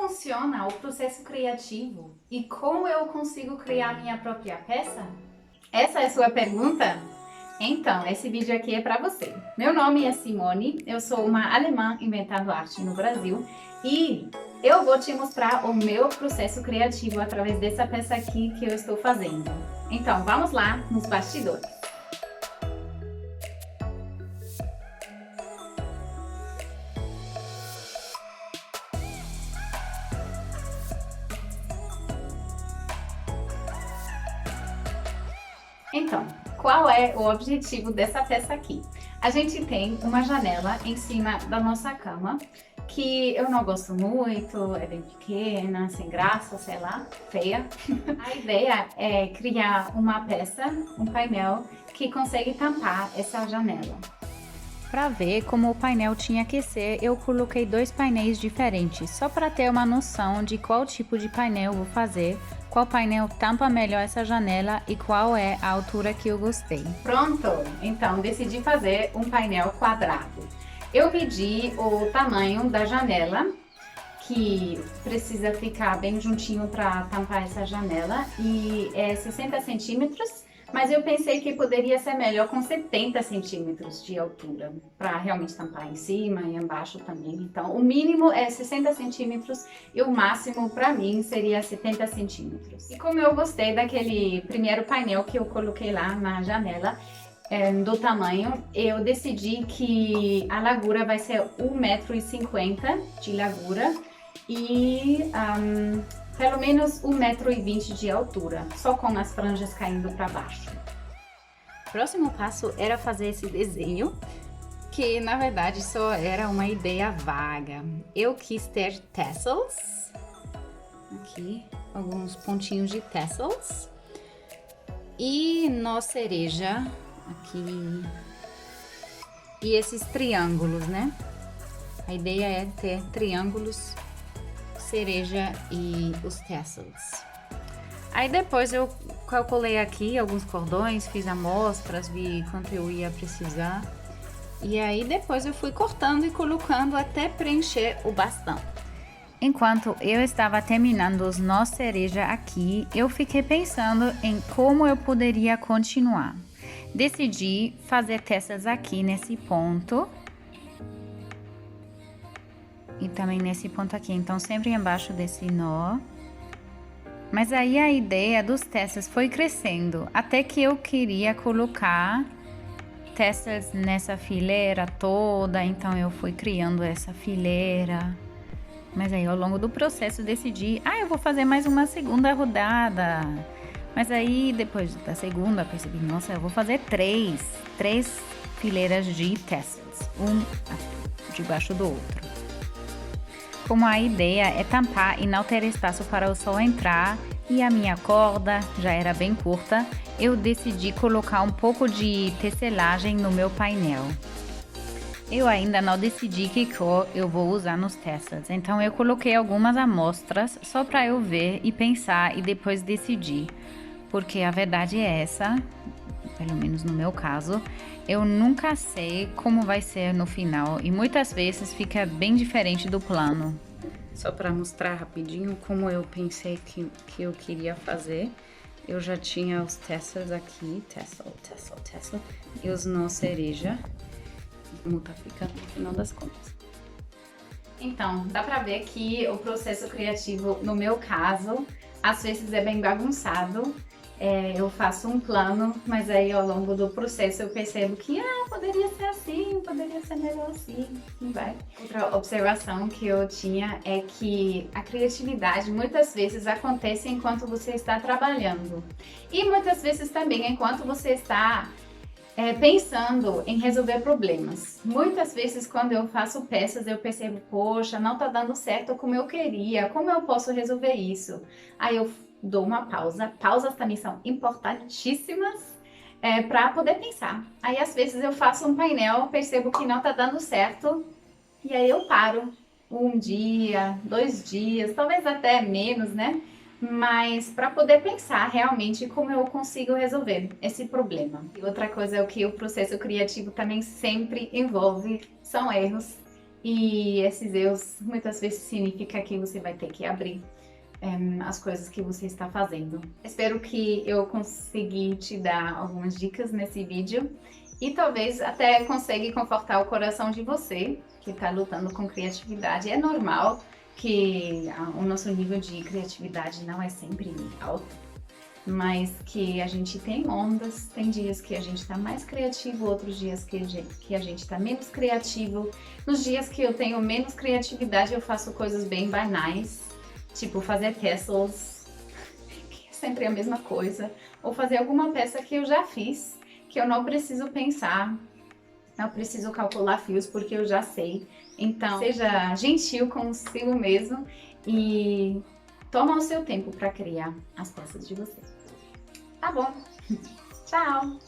funciona o processo criativo e como eu consigo criar minha própria peça? Essa é a sua pergunta? Então, esse vídeo aqui é para você. Meu nome é Simone, eu sou uma alemã inventando arte no Brasil e eu vou te mostrar o meu processo criativo através dessa peça aqui que eu estou fazendo. Então, vamos lá nos bastidores. Então, qual é o objetivo dessa peça aqui? A gente tem uma janela em cima da nossa cama, que eu não gosto muito, é bem pequena, sem graça, sei lá, feia. A ideia é criar uma peça, um painel, que consegue tampar essa janela. Para ver como o painel tinha que ser, eu coloquei dois painéis diferentes, só para ter uma noção de qual tipo de painel vou fazer, qual painel tampa melhor essa janela e qual é a altura que eu gostei. Pronto! Então, decidi fazer um painel quadrado. Eu medi o tamanho da janela, que precisa ficar bem juntinho para tampar essa janela, e é 60 centímetros. Mas eu pensei que poderia ser melhor com 70 centímetros de altura, para realmente tampar em cima e embaixo também. Então, o mínimo é 60 centímetros e o máximo para mim seria 70 centímetros. E como eu gostei daquele primeiro painel que eu coloquei lá na janela, do tamanho, eu decidi que a largura vai ser 1,50 m de largura e pelo menos 1,20 m de altura, só com as franjas caindo para baixo. O próximo passo era fazer esse desenho, que na verdade só era uma ideia vaga. Eu quis ter tassels, aqui alguns pontinhos de tassels, e nó cereja, aqui, e esses triângulos, né? A ideia é ter triângulos, cereja e os tassels. Aí depois eu calculei aqui alguns cordões, fiz amostras, vi quanto eu ia precisar. E aí depois eu fui cortando e colocando até preencher o bastão. Enquanto eu estava terminando os nós cereja aqui, eu fiquei pensando em como eu poderia continuar. Decidi fazer tassels aqui nesse ponto. E também nesse ponto aqui, então sempre embaixo desse nó. Mas aí a ideia dos tassels foi crescendo, até que eu queria colocar tassels nessa fileira toda, então eu fui criando essa fileira. Mas aí ao longo do processo decidi, eu vou fazer mais uma segunda rodada. Mas aí depois da segunda percebi, nossa, eu vou fazer três fileiras de tassels, um debaixo do outro. Como a ideia é tampar e não ter espaço para o sol entrar e a minha corda já era bem curta, eu decidi colocar um pouco de tecelagem no meu painel. Eu ainda não decidi que cor eu vou usar nos tassels, então eu coloquei algumas amostras só para eu ver e pensar e depois decidir. Porque a verdade é essa, pelo menos no meu caso, eu nunca sei como vai ser no final e muitas vezes fica bem diferente do plano. Só para mostrar rapidinho como eu pensei que eu queria fazer, eu já tinha os tassels aqui, tassel, e os nó cereja, como tá ficando no final das contas. Então, dá pra ver que o processo criativo, no meu caso, às vezes é bem bagunçado. Eu faço um plano, mas aí ao longo do processo eu percebo que poderia ser assim, poderia ser melhor assim, e vai. Outra observação que eu tinha é que a criatividade muitas vezes acontece enquanto você está trabalhando. E muitas vezes também enquanto você está pensando em resolver problemas. Muitas vezes quando eu faço peças eu percebo, poxa, não tá dando certo como eu queria, como eu posso resolver isso? Aí eu dou uma pausa. Pausas também são importantíssimas para poder pensar. Aí às vezes eu faço um painel, percebo que não tá dando certo e aí eu paro um dia, 2 dias, talvez até menos, né? Mas para poder pensar realmente como eu consigo resolver esse problema. E outra coisa é o que o processo criativo também sempre envolve, são erros. E esses erros muitas vezes significa que você vai ter que abrir as coisas que você está fazendo. Espero que eu consegui te dar algumas dicas nesse vídeo e talvez até consiga confortar o coração de você que está lutando com criatividade. É normal que o nosso nível de criatividade não é sempre alto, mas que a gente tem ondas, tem dias que a gente está mais criativo, outros dias que a gente está menos criativo. Nos dias que eu tenho menos criatividade, eu faço coisas bem banais, tipo fazer castles, que é sempre a mesma coisa, ou fazer alguma peça que eu já fiz, que eu não preciso pensar, não preciso calcular fios porque eu já sei. Então, seja gentil consigo mesmo e toma o seu tempo para criar as peças de você. Tá bom. Tchau.